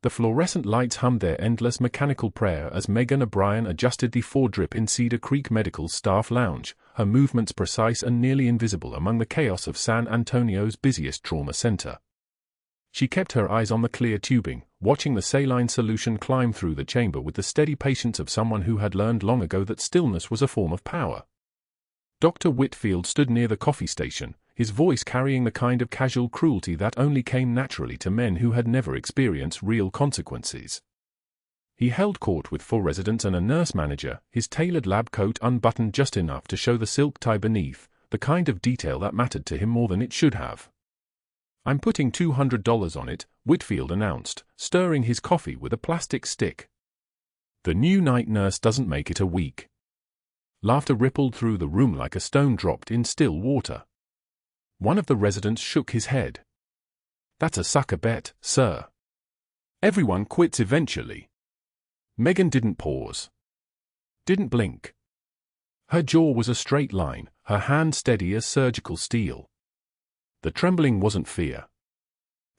The fluorescent lights hummed their endless mechanical prayer as Megan O'Brien adjusted the four-drip in Cedar Creek Medical's staff lounge, her movements precise and nearly invisible among the chaos of San Antonio's busiest trauma center. She kept her eyes on the clear tubing, watching the saline solution climb through the chamber with the steady patience of someone who had learned long ago that stillness was a form of power. Dr. Whitfield stood near the coffee station, his voice carrying the kind of casual cruelty that only came naturally to men who had never experienced real consequences. He held court with 4 residents and a nurse manager, his tailored lab coat unbuttoned just enough to show the silk tie beneath, the kind of detail that mattered to him more than it should have. "I'm putting $200 on it," Whitfield announced, stirring his coffee with a plastic stick. "The new night nurse doesn't make it a week." Laughter rippled through the room like a stone dropped in still water. One of the residents shook his head. "That's a sucker bet, sir. Everyone quits eventually." Megan didn't pause. Didn't blink. Her jaw was a straight line, her hand steady as surgical steel. The trembling wasn't fear.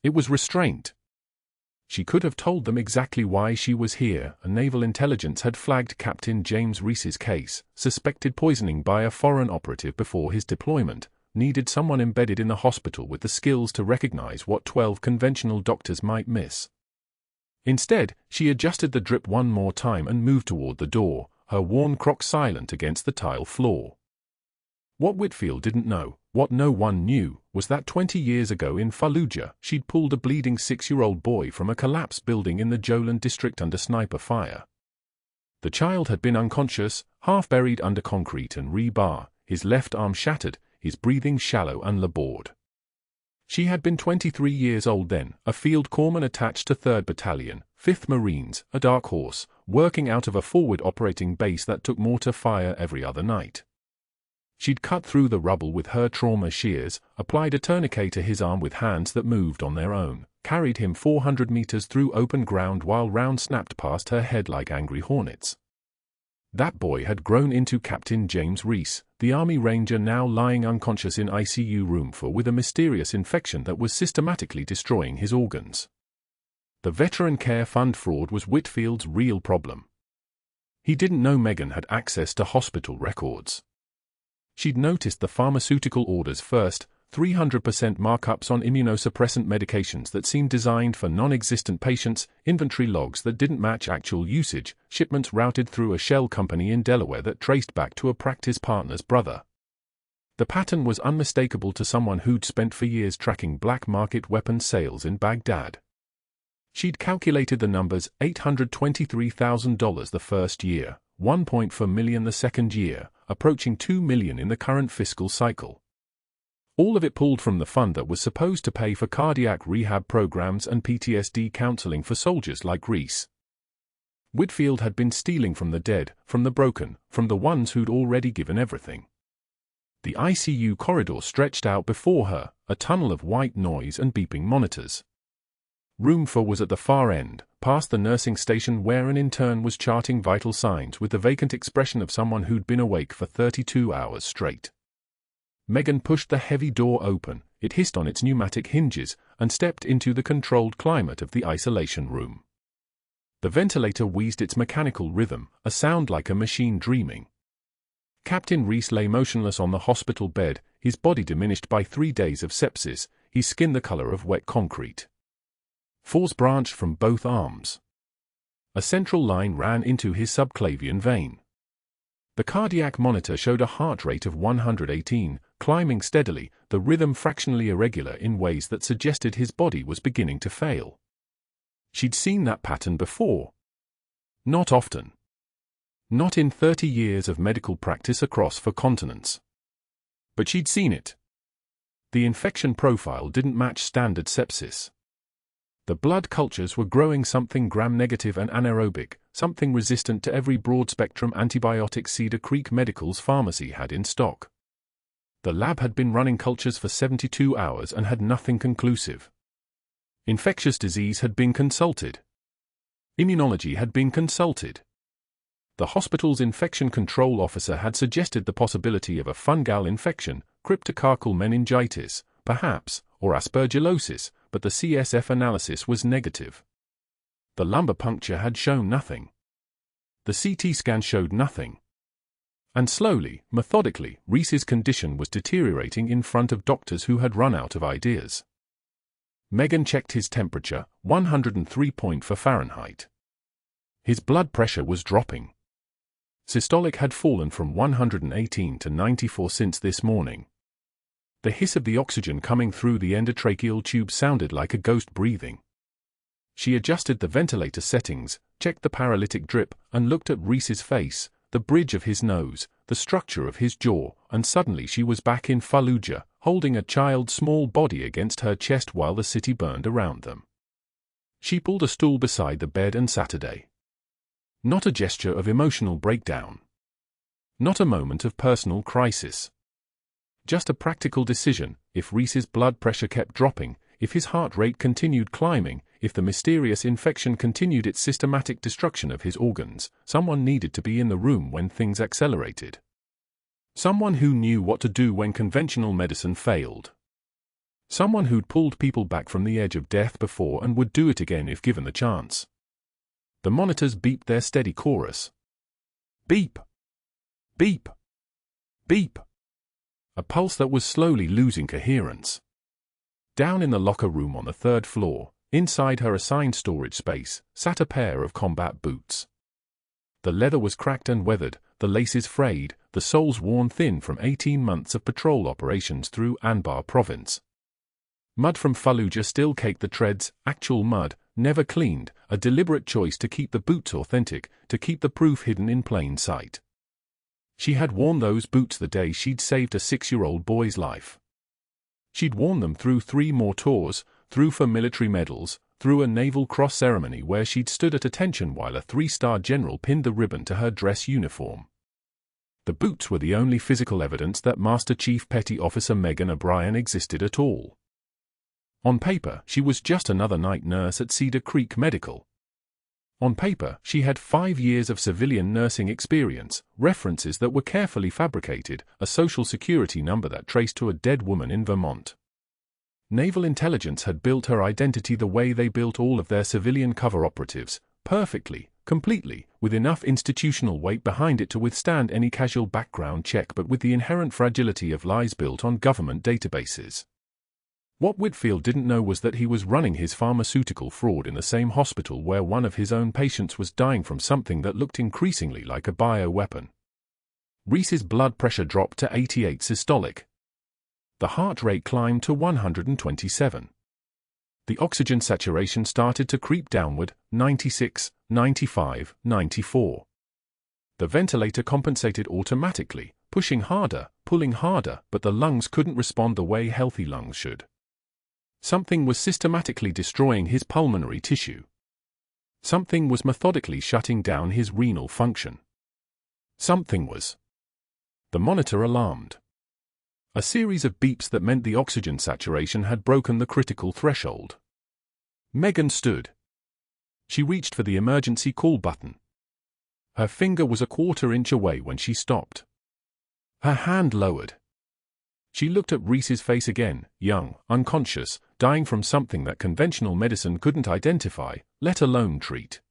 It was restraint. She could have told them exactly why she was here. A naval intelligence had flagged Captain James Reese's case, suspected poisoning by a foreign operative before his deployment, needed someone embedded in the hospital with the skills to recognize what 12 conventional doctors might miss. Instead, she adjusted the drip one more time and moved toward the door, her worn Crocs silent against the tile floor. What Whitfield didn't know, what no one knew, was that 20 years ago in Fallujah, she'd pulled a bleeding 6-year-old boy from a collapsed building in the Jolan district under sniper fire. The child had been unconscious, half buried under concrete and rebar, his left arm shattered, his breathing shallow and labored. She had been 23 years old then, a field corpsman attached to 3rd Battalion, 5th Marines, a dark horse, working out of a forward operating base that took mortar fire every other night. She'd cut through the rubble with her trauma shears, applied a tourniquet to his arm with hands that moved on their own, carried him 400 meters through open ground while rounds snapped past her head like angry hornets. That boy had grown into Captain James Reese, the Army Ranger now lying unconscious in ICU room 4 with a mysterious infection that was systematically destroying his organs. The Veteran Care Fund fraud was Whitfield's real problem. He didn't know Megan had access to hospital records. She'd noticed the pharmaceutical orders first, 300% markups on immunosuppressant medications that seemed designed for non-existent patients, inventory logs that didn't match actual usage, shipments routed through a shell company in Delaware that traced back to a practice partner's brother. The pattern was unmistakable to someone who'd spent for years tracking black market weapons sales in Baghdad. She'd calculated the numbers: $823,000 the first year, $1.4 million the second year, approaching $2 million in the current fiscal cycle. All of it pulled from the fund that was supposed to pay for cardiac rehab programs and PTSD counseling for soldiers like Reese. Whitfield had been stealing from the dead, from the broken, from the ones who'd already given everything. The ICU corridor stretched out before her, a tunnel of white noise and beeping monitors. Room 4 was at the far end, past the nursing station where an intern was charting vital signs with the vacant expression of someone who'd been awake for 32 hours straight. Megan pushed the heavy door open, it hissed on its pneumatic hinges, and stepped into the controlled climate of the isolation room. The ventilator wheezed its mechanical rhythm, a sound like a machine dreaming. Captain Reese lay motionless on the hospital bed, his body diminished by 3 days of sepsis, his skin the color of wet concrete. Pores branched from both arms. A central line ran into his subclavian vein. The cardiac monitor showed a heart rate of 118, climbing steadily, the rhythm fractionally irregular in ways that suggested his body was beginning to fail. She'd seen that pattern before. Not often. Not in 30 years of medical practice across 4 continents. But she'd seen it. The infection profile didn't match standard sepsis. The blood cultures were growing something gram-negative and anaerobic, something resistant to every broad-spectrum antibiotic Cedar Creek Medical's pharmacy had in stock. The lab had been running cultures for 72 hours and had nothing conclusive. Infectious disease had been consulted. Immunology had been consulted. The hospital's infection control officer had suggested the possibility of a fungal infection, cryptococcal meningitis, perhaps, or aspergillosis, but the CSF analysis was negative. The lumbar puncture had shown nothing. The CT scan showed nothing. And slowly, methodically, Reese's condition was deteriorating in front of doctors who had run out of ideas. Megan checked his temperature, 103.4 Fahrenheit. His blood pressure was dropping. Systolic had fallen from 118 to 94 since this morning. The hiss of the oxygen coming through the endotracheal tube sounded like a ghost breathing. She adjusted the ventilator settings, checked the paralytic drip, and looked at Reese's face, the bridge of his nose, the structure of his jaw, and suddenly she was back in Fallujah, holding a child's small body against her chest while the city burned around them. She pulled a stool beside the bed and Saturday. Not a gesture of emotional breakdown. Not a moment of personal crisis. Just a practical decision: if Reese's blood pressure kept dropping, if his heart rate continued climbing, if the mysterious infection continued its systematic destruction of his organs, someone needed to be in the room when things accelerated. Someone who knew what to do when conventional medicine failed. Someone who'd pulled people back from the edge of death before and would do it again if given the chance. The monitors beeped their steady chorus. Beep! Beep! Beep! A pulse that was slowly losing coherence. Down in the locker room on the 3rd floor, inside her assigned storage space, sat a pair of combat boots. The leather was cracked and weathered, the laces frayed, the soles worn thin from 18 months of patrol operations through Anbar province. Mud from Fallujah still caked the treads, actual mud, never cleaned, a deliberate choice to keep the boots authentic, to keep the proof hidden in plain sight. She had worn those boots the day she'd saved a 6-year-old boy's life. She'd worn them through 3 more tours, through for military medals, through a Naval Cross ceremony where she'd stood at attention while a 3-star general pinned the ribbon to her dress uniform. The boots were the only physical evidence that Master Chief Petty Officer Megan O'Brien existed at all. On paper, she was just another night nurse at Cedar Creek Medical. On paper, she had 5 years of civilian nursing experience, references that were carefully fabricated, a social security number that traced to a dead woman in Vermont. Naval intelligence had built her identity the way they built all of their civilian cover operatives, perfectly, completely, with enough institutional weight behind it to withstand any casual background check but with the inherent fragility of lies built on government databases. What Whitfield didn't know was that he was running his pharmaceutical fraud in the same hospital where one of his own patients was dying from something that looked increasingly like a bioweapon. Reese's blood pressure dropped to 88 systolic. The heart rate climbed to 127. The oxygen saturation started to creep downward, 96, 95, 94. The ventilator compensated automatically, pushing harder, pulling harder, but the lungs couldn't respond the way healthy lungs should. Something was systematically destroying his pulmonary tissue. Something was methodically shutting down his renal function. Something was. The monitor alarmed. A series of beeps that meant the oxygen saturation had broken the critical threshold. Megan stood. She reached for the emergency call button. Her finger was a 1/4 inch away when she stopped. Her hand lowered. She looked at Reese's face again, young, unconscious, dying from something that conventional medicine couldn't identify, let alone treat.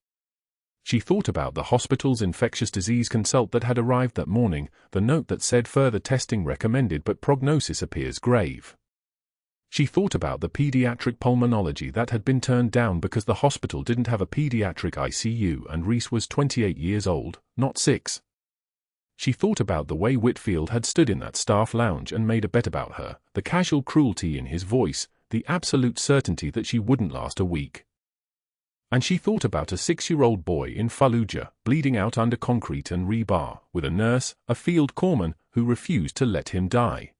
She thought about the hospital's infectious disease consult that had arrived that morning, the note that said further testing recommended but prognosis appears grave. She thought about the pediatric pulmonology that had been turned down because the hospital didn't have a pediatric ICU and Reese was 28 years old, not 6. She thought about the way Whitfield had stood in that staff lounge and made a bet about her, the casual cruelty in his voice, the absolute certainty that she wouldn't last a week. And she thought about a 6-year-old boy in Fallujah, bleeding out under concrete and rebar, with a nurse, a field corpsman, who refused to let him die.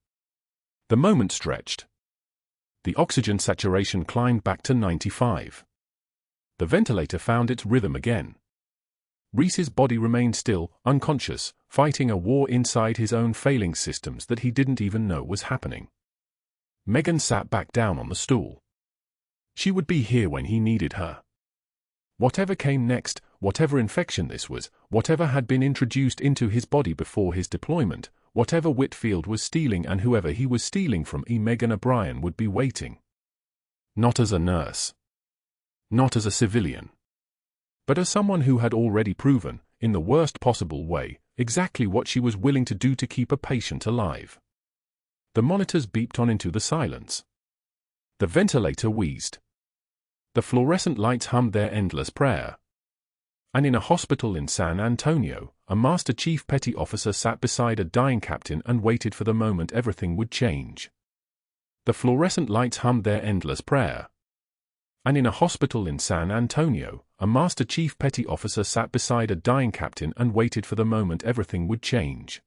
The moment stretched. The oxygen saturation climbed back to 95. The ventilator found its rhythm again. Reese's body remained still, unconscious, fighting a war inside his own failing systems that he didn't even know was happening. Megan sat back down on the stool. She would be here when he needed her. Whatever came next, whatever infection this was, whatever had been introduced into his body before his deployment, whatever Whitfield was stealing and whoever he was stealing from, Megan O'Brien would be waiting. Not as a nurse. Not as a civilian. but as someone who had already proven, in the worst possible way, exactly what she was willing to do to keep a patient alive. The monitors beeped on into the silence. The ventilator wheezed. The fluorescent lights hummed their endless prayer. And in a hospital in San Antonio, a Master Chief Petty Officer sat beside a dying captain and waited for the moment everything would change. The fluorescent lights hummed their endless prayer. And in a hospital in San Antonio, a Master Chief Petty Officer sat beside a dying captain and waited for the moment everything would change.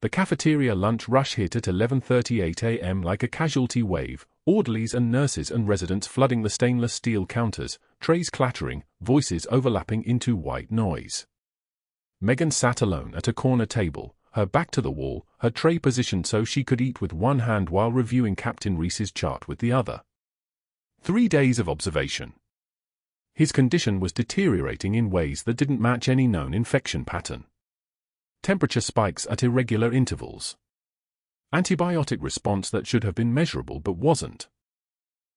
The cafeteria lunch rush hit at 11:38 a.m. like a casualty wave, orderlies and nurses and residents flooding the stainless steel counters, trays clattering, voices overlapping into white noise. Megan sat alone at a corner table, her back to the wall, her tray positioned so she could eat with one hand while reviewing Captain Reese's chart with the other. 3 days of observation. His condition was deteriorating in ways that didn't match any known infection pattern. Temperature spikes at irregular intervals. Antibiotic response that should have been measurable but wasn't.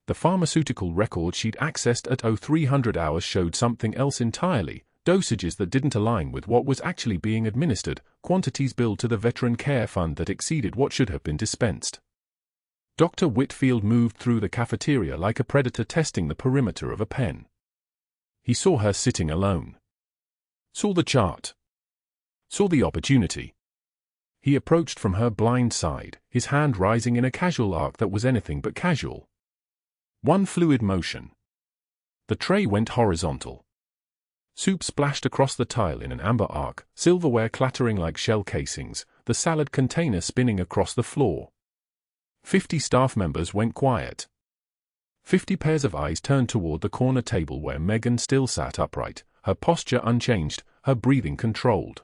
The pharmaceutical record she'd accessed at 0300 hours showed something else entirely, dosages that didn't align with what was actually being administered, quantities billed to the Veteran Care Fund that exceeded what should have been dispensed. Dr. Whitfield moved through the cafeteria like a predator testing the perimeter of a pen. He saw her sitting alone. Saw the chart. Saw the opportunity. He approached from her blind side, his hand rising in a casual arc that was anything but casual. One fluid motion. The tray went horizontal. Soup splashed across the tile in an amber arc, silverware clattering like shell casings, the salad container spinning across the floor. 50 staff members went quiet. 50 pairs of eyes turned toward the corner table where Megan still sat upright, her posture unchanged, her breathing controlled.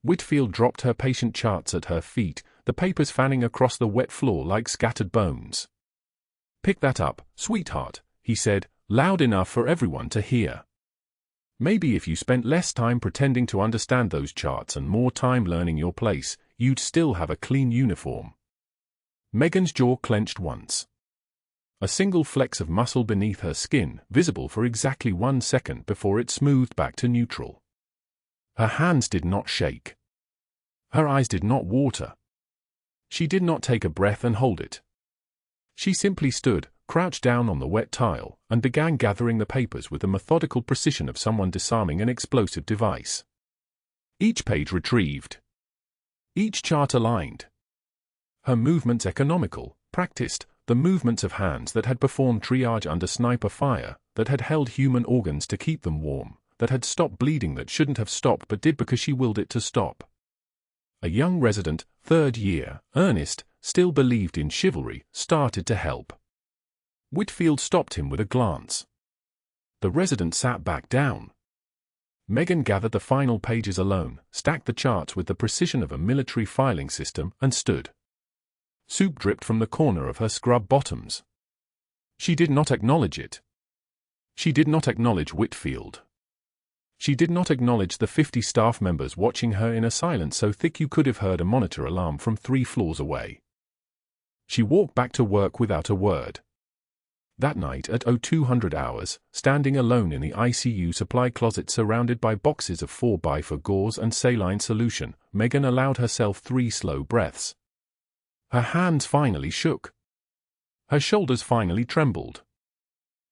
Whitfield dropped her patient charts at her feet, the papers fanning across the wet floor like scattered bones. "Pick that up, sweetheart," he said, loud enough for everyone to hear. "Maybe if you spent less time pretending to understand those charts and more time learning your place, you'd still have a clean uniform." Megan's jaw clenched once. A single flex of muscle beneath her skin, visible for exactly 1 second before it smoothed back to neutral. Her hands did not shake. Her eyes did not water. She did not take a breath and hold it. She simply stood, crouched down on the wet tile, and began gathering the papers with the methodical precision of someone disarming an explosive device. Each page retrieved. Each chart aligned. Her movements economical, practiced, the movements of hands that had performed triage under sniper fire, that had held human organs to keep them warm, that had stopped bleeding that shouldn't have stopped but did because she willed it to stop. A young resident, 3rd year, Ernest, still believed in chivalry, started to help. Whitfield stopped him with a glance. The resident sat back down. Megan gathered the final pages alone, stacked the charts with the precision of a military filing system, and stood. Soup dripped from the corner of her scrub bottoms. She did not acknowledge it. She did not acknowledge Whitfield. She did not acknowledge the 50 staff members watching her in a silence so thick you could have heard a monitor alarm from 3 floors away. She walked back to work without a word. That night at 0200 hours, standing alone in the ICU supply closet surrounded by boxes of 4x4 gauze and saline solution, Megan allowed herself 3 slow breaths. Her hands finally shook. Her shoulders finally trembled.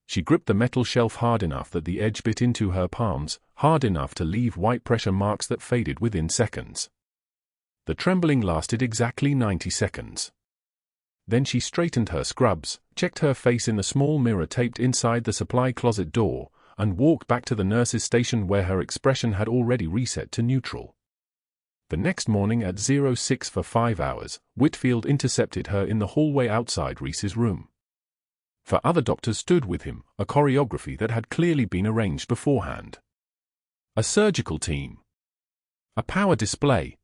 She gripped the metal shelf hard enough that the edge bit into her palms, hard enough to leave white pressure marks that faded within seconds. The trembling lasted exactly 90 seconds. Then she straightened her scrubs, checked her face in the small mirror taped inside the supply closet door, and walked back to the nurse's station where her expression had already reset to neutral. The next morning at 06 for 5 hours, Whitfield intercepted her in the hallway outside Reese's room. 4 other doctors stood with him, a choreography that had clearly been arranged beforehand. A surgical team. A power display.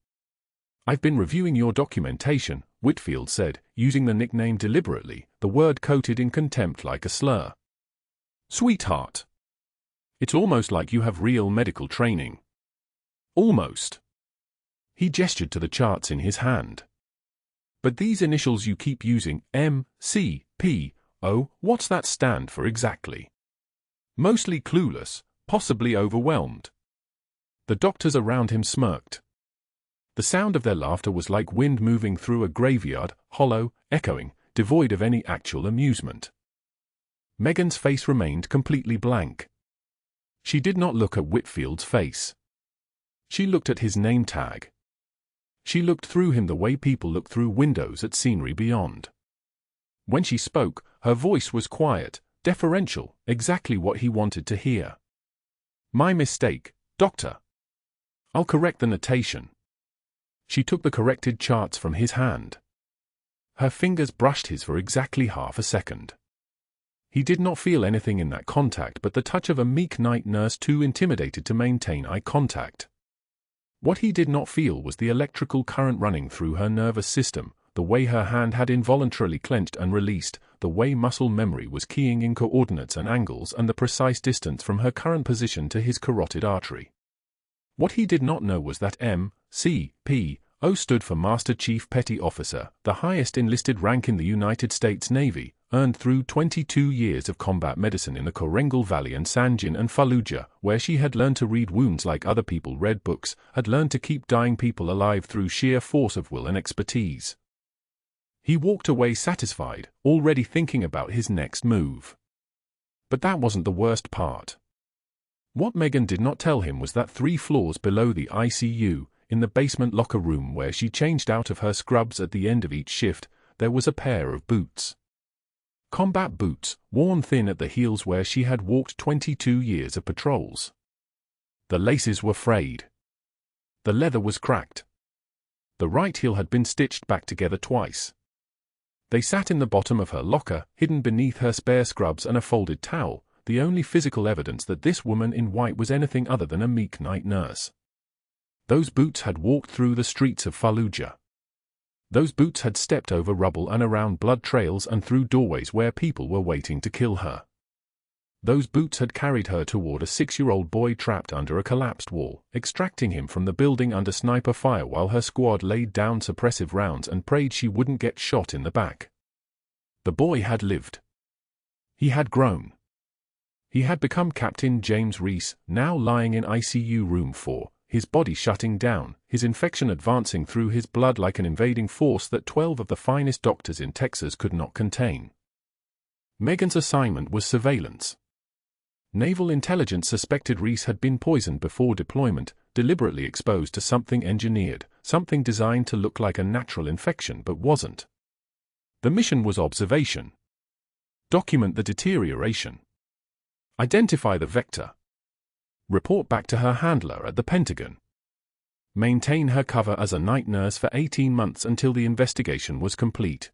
"I've been reviewing your documentation," Whitfield said, using the nickname deliberately, the word coated in contempt like a slur. "Sweetheart. It's almost like you have real medical training." Almost. He gestured to the charts in his hand. "But these initials you keep using, M, C, P, O, what's that stand for exactly?" Mostly clueless, possibly overwhelmed. The doctors around him smirked. The sound of their laughter was like wind moving through a graveyard, hollow, echoing, devoid of any actual amusement. Megan's face remained completely blank. She did not look at Whitfield's face. She looked at his name tag. She looked through him the way people look through windows at scenery beyond. When she spoke, her voice was quiet, deferential, exactly what he wanted to hear. "My mistake, Doctor. I'll correct the notation." She took the corrected charts from his hand. Her fingers brushed his for exactly half a second. He did not feel anything in that contact but the touch of a meek night nurse too intimidated to maintain eye contact. What he did not feel was the electrical current running through her nervous system, the way her hand had involuntarily clenched and released, the way muscle memory was keying in coordinates and angles and the precise distance from her current position to his carotid artery. What he did not know was that M.C.P.O. stood for Master Chief Petty Officer, the highest enlisted rank in the United States Navy, earned through 22 years of combat medicine in the Korengal Valley and Sanjin and Fallujah, where she had learned to read wounds like other people read books, had learned to keep dying people alive through sheer force of will and expertise. He walked away satisfied, already thinking about his next move. But that wasn't the worst part. What Megan did not tell him was that 3 floors below the ICU, in the basement locker room where she changed out of her scrubs at the end of each shift, there was a pair of boots. Combat boots, worn thin at the heels where she had walked 22 years of patrols. The laces were frayed. The leather was cracked. The right heel had been stitched back together twice. They sat in the bottom of her locker, hidden beneath her spare scrubs and a folded towel, the only physical evidence that this woman in white was anything other than a meek night nurse. Those boots had walked through the streets of Fallujah. Those boots had stepped over rubble and around blood trails and through doorways where people were waiting to kill her. Those boots had carried her toward a 6-year-old boy trapped under a collapsed wall, extracting him from the building under sniper fire while her squad laid down suppressive rounds and prayed she wouldn't get shot in the back. The boy had lived. He had grown. He had become Captain James Reese, now lying in ICU room 4, his body shutting down, his infection advancing through his blood like an invading force that 12 of the finest doctors in Texas could not contain. Megan's assignment was surveillance. Naval intelligence suspected Reese had been poisoned before deployment, deliberately exposed to something engineered, something designed to look like a natural infection but wasn't. The mission was observation. Document the deterioration. Identify the vector. Report back to her handler at the Pentagon. Maintain her cover as a night nurse for 18 months until the investigation was complete.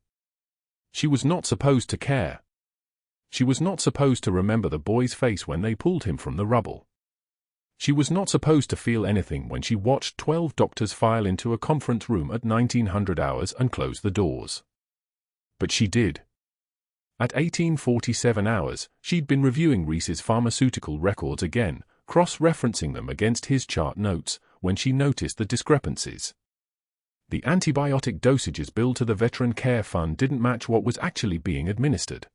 She was not supposed to care. She was not supposed to remember the boy's face when they pulled him from the rubble. She was not supposed to feel anything when she watched 12 doctors file into a conference room at 1900 hours and close the doors. But she did. At 1847 hours, she'd been reviewing Reese's pharmaceutical records again, cross-referencing them against his chart notes, when she noticed the discrepancies. The antibiotic dosages billed to the Veteran Care Fund didn't match what was actually being administered.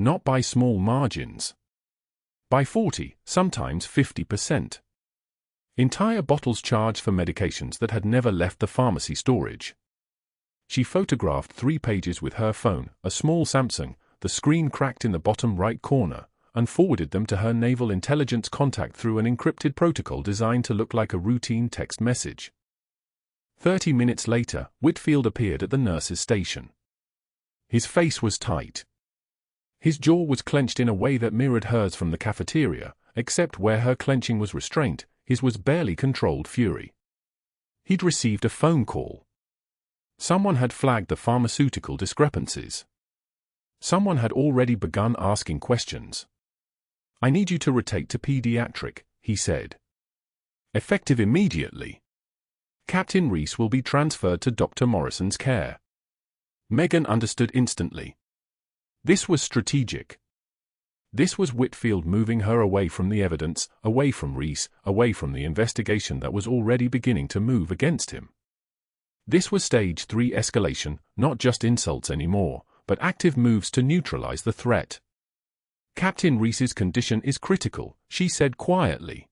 Not by small margins. By 40, sometimes 50%. Entire bottles charged for medications that had never left the pharmacy storage. She photographed 3 pages with her phone, a small Samsung, the screen cracked in the bottom right corner, and forwarded them to her naval intelligence contact through an encrypted protocol designed to look like a routine text message. 30 minutes later, Whitfield appeared at the nurse's station. His face was tight. His jaw was clenched in a way that mirrored hers from the cafeteria, except where her clenching was restraint, his was barely controlled fury. He'd received a phone call. Someone had flagged the pharmaceutical discrepancies. Someone had already begun asking questions. "I need you to rotate to pediatric," he said. "Effective immediately. Captain Reese will be transferred to Dr. Morrison's care." Megan understood instantly. This was strategic. This was Whitfield moving her away from the evidence, away from Reese, away from the investigation that was already beginning to move against him. This was Stage 3 escalation, not just insults anymore, but active moves to neutralize the threat. "Captain Reese's condition is critical," she said quietly.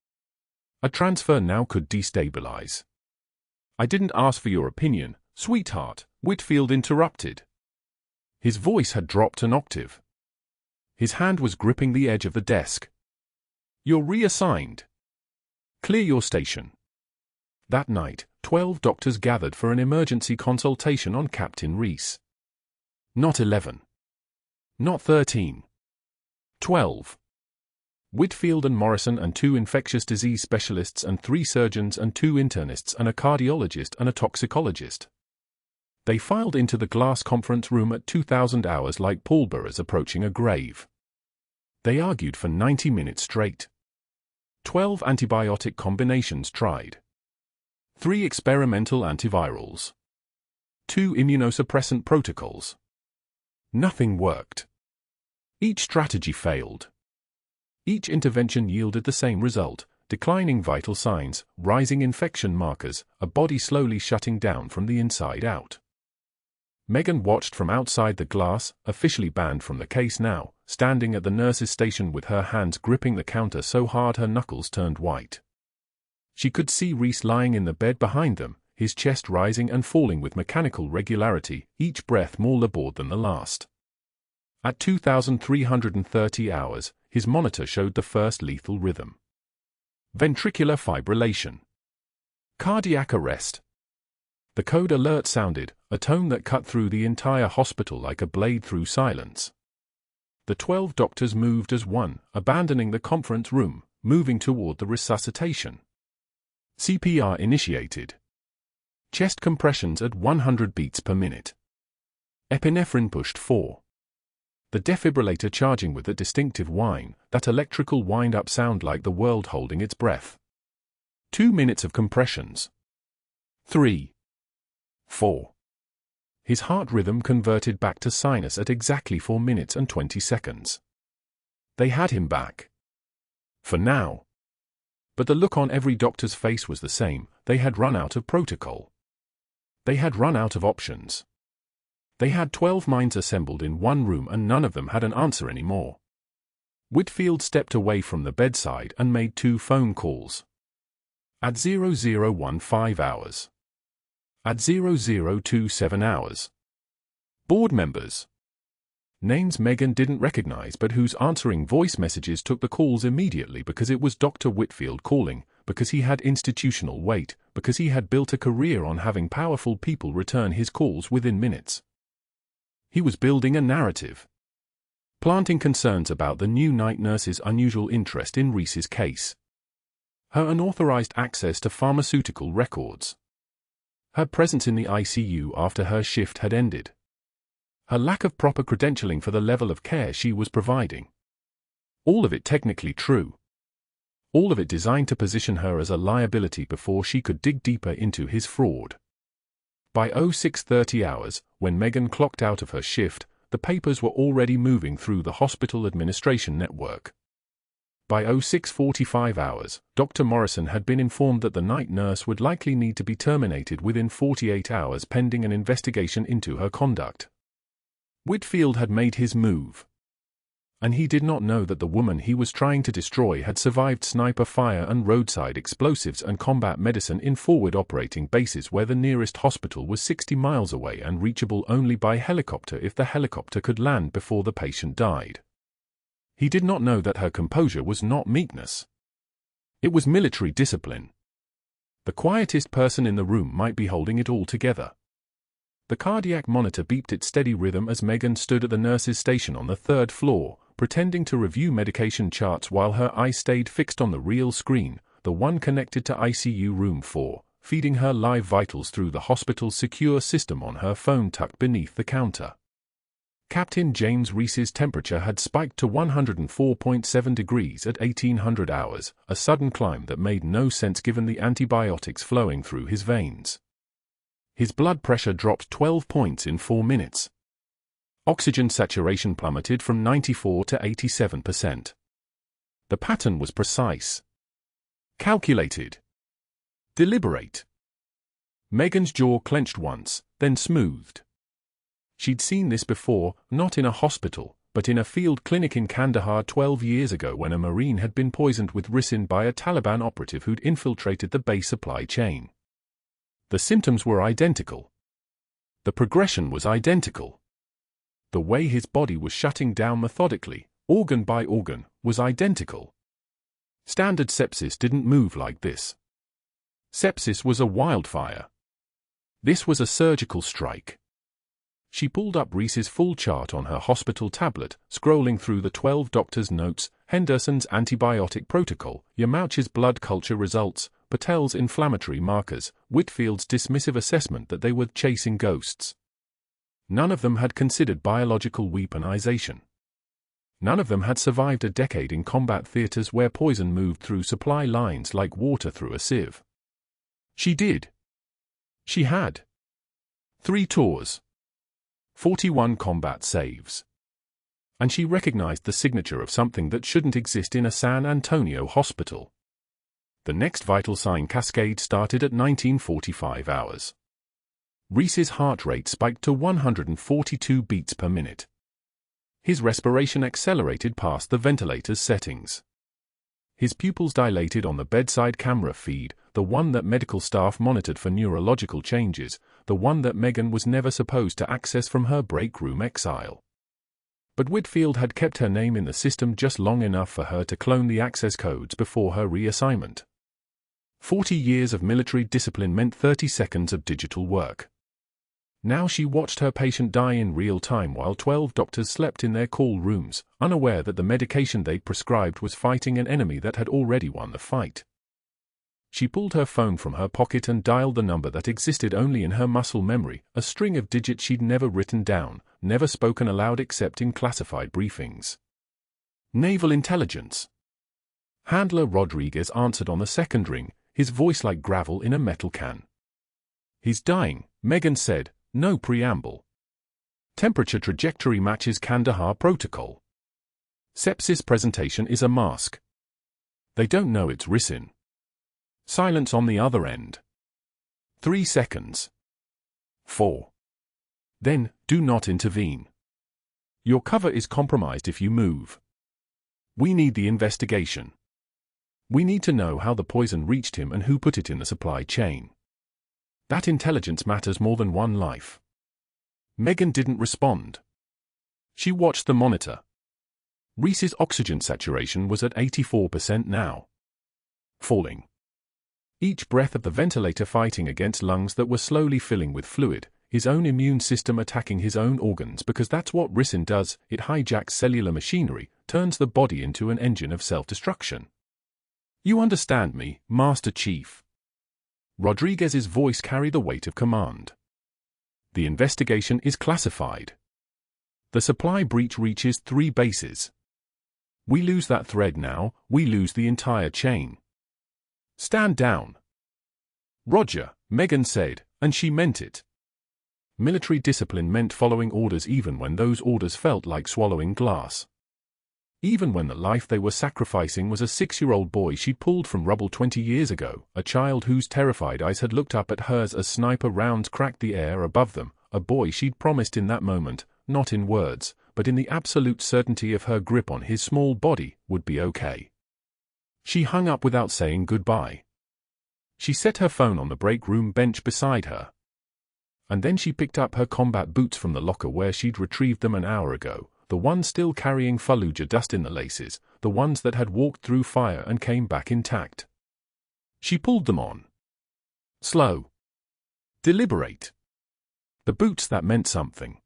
"A transfer now could destabilize." "I didn't ask for your opinion, sweetheart," Whitfield interrupted. His voice had dropped an octave. His hand was gripping the edge of the desk. "You're reassigned. Clear your station." That night, 12 doctors gathered for an emergency consultation on Captain Reese. Not 11. Not 13. 12. Whitfield and Morrison and 2 infectious disease specialists and 3 surgeons and 2 internists and a cardiologist and a toxicologist. They filed into the glass conference room at 2000 hours like pallbearers approaching a grave. They argued for 90 minutes straight. 12 antibiotic combinations tried. 3 experimental antivirals. 2 immunosuppressant protocols. Nothing worked. Each strategy failed. Each intervention yielded the same result: declining vital signs, rising infection markers, a body slowly shutting down from the inside out. Megan watched from outside the glass, officially banned from the case now, standing at the nurse's station with her hands gripping the counter so hard her knuckles turned white. She could see Reese lying in the bed behind them, his chest rising and falling with mechanical regularity, each breath more labored than the last. At 2330 hours, his monitor showed the first lethal rhythm. Ventricular fibrillation. Cardiac arrest. The code alert sounded, a tone that cut through the entire hospital like a blade through silence. The 12 doctors moved as one, abandoning the conference room, moving toward the resuscitation. CPR initiated. Chest compressions at 100 beats per minute. Epinephrine pushed 4. The defibrillator charging with a distinctive whine, that electrical wind-up sound like the world holding its breath. 2 minutes of compressions. 3. 4. His heart rhythm converted back to sinus at exactly 4 minutes and 20 seconds. They had him back. For now. But the look on every doctor's face was the same: they had run out of protocol. They had run out of options. They had 12 minds assembled in one room and none of them had an answer anymore. Whitfield stepped away from the bedside and made 2 phone calls. At 0015 hours. At 0027 hours. Board members. Names Megan didn't recognize but whose answering voice messages took the calls immediately because it was Dr. Whitfield calling, because he had institutional weight, because he had built a career on having powerful people return his calls within minutes. He was building a narrative. Planting concerns about the new night nurse's unusual interest in Reese's case. Her unauthorized access to pharmaceutical records. Her presence in the ICU after her shift had ended. Her lack of proper credentialing for the level of care she was providing. All of it technically true. All of it designed to position her as a liability before she could dig deeper into his fraud. By 0630 hours, when Megan clocked out of her shift, the papers were already moving through the hospital administration network. By 0645 hours, Dr. Morrison had been informed that the night nurse would likely need to be terminated within 48 hours pending an investigation into her conduct. Whitfield had made his move. And he did not know that the woman he was trying to destroy had survived sniper fire and roadside explosives and combat medicine in forward operating bases where the nearest hospital was 60 miles away and reachable only by helicopter if the helicopter could land before the patient died. He did not know that her composure was not meekness. It was military discipline. The quietest person in the room might be holding it all together. The cardiac monitor beeped its steady rhythm as Megan stood at the nurse's station on the 3rd floor, pretending to review medication charts while her eyes stayed fixed on the real screen, the one connected to ICU room 4, feeding her live vitals through the hospital's secure system on her phone tucked beneath the counter. Captain James Reese's temperature had spiked to 104.7 degrees at 1800 hours, a sudden climb that made no sense given the antibiotics flowing through his veins. His blood pressure dropped 12 points in 4 minutes. Oxygen saturation plummeted from 94 to 87%. The pattern was precise. Calculated. Deliberate. Megan's jaw clenched once, then smoothed. She'd seen this before, not in a hospital, but in a field clinic in Kandahar 12 years ago when a Marine had been poisoned with ricin by a Taliban operative who'd infiltrated the base supply chain. The symptoms were identical. The progression was identical. The way his body was shutting down methodically, organ by organ, was identical. Standard sepsis didn't move like this. Sepsis was a wildfire. This was a surgical strike. She pulled up Reese's full chart on her hospital tablet, scrolling through the 12 doctor's notes, Henderson's antibiotic protocol, Yamauchi's blood culture results, Patel's inflammatory markers, Whitfield's dismissive assessment that they were chasing ghosts. None of them had considered biological weaponization. None of them had survived a decade in combat theaters where poison moved through supply lines like water through a sieve. She did. She had. 3 tours. 41 combat saves. And she recognized the signature of something that shouldn't exist in a San Antonio hospital. The next vital sign cascade started at 1945 hours. Reese's heart rate spiked to 142 beats per minute. His respiration accelerated past the ventilator's settings. His pupils dilated on the bedside camera feed, the one that medical staff monitored for neurological changes, the one that Megan was never supposed to access from her break room exile. But Whitfield had kept her name in the system just long enough for her to clone the access codes before her reassignment. 40 years of military discipline meant 30 seconds of digital work. Now she watched her patient die in real time while 12 doctors slept in their call rooms, unaware that the medication they'd prescribed was fighting an enemy that had already won the fight. She pulled her phone from her pocket and dialed the number that existed only in her muscle memory, a string of digits she'd never written down, never spoken aloud except in classified briefings. Naval Intelligence. Handler Rodriguez answered on the second ring, his voice like gravel in a metal can. "He's dying," Megan said, no preamble. Temperature trajectory matches Kandahar protocol. Sepsis presentation is a mask. They don't know it's ricin. Silence on the other end. 3 seconds. 4. Then, do not intervene. Your cover is compromised if you move. We need the investigation. We need to know how the poison reached him and who put it in the supply chain. That intelligence matters more than one life. Megan didn't respond. She watched the monitor. Reese's oxygen saturation was at 84% now. Falling. Each breath of the ventilator fighting against lungs that were slowly filling with fluid, his own immune system attacking his own organs because that's what ricin does, it hijacks cellular machinery, turns the body into an engine of self-destruction. You understand me, Master Chief. Rodriguez's voice carried the weight of command. The investigation is classified. The supply breach reaches 3 bases. We lose that thread now, we lose the entire chain. Stand down. Roger, Megan said, and she meant it. Military discipline meant following orders even when those orders felt like swallowing glass. Even when the life they were sacrificing was a 6-year-old boy she'd pulled from rubble 20 years ago, a child whose terrified eyes had looked up at hers as sniper rounds cracked the air above them, a boy she'd promised in that moment, not in words, but in the absolute certainty of her grip on his small body, would be okay. She hung up without saying goodbye. She set her phone on the break room bench beside her. And then she picked up her combat boots from the locker where she'd retrieved them an hour ago, the ones still carrying Fallujah dust in the laces, the ones that had walked through fire and came back intact. She pulled them on. Slow. Deliberate. The boots that meant something.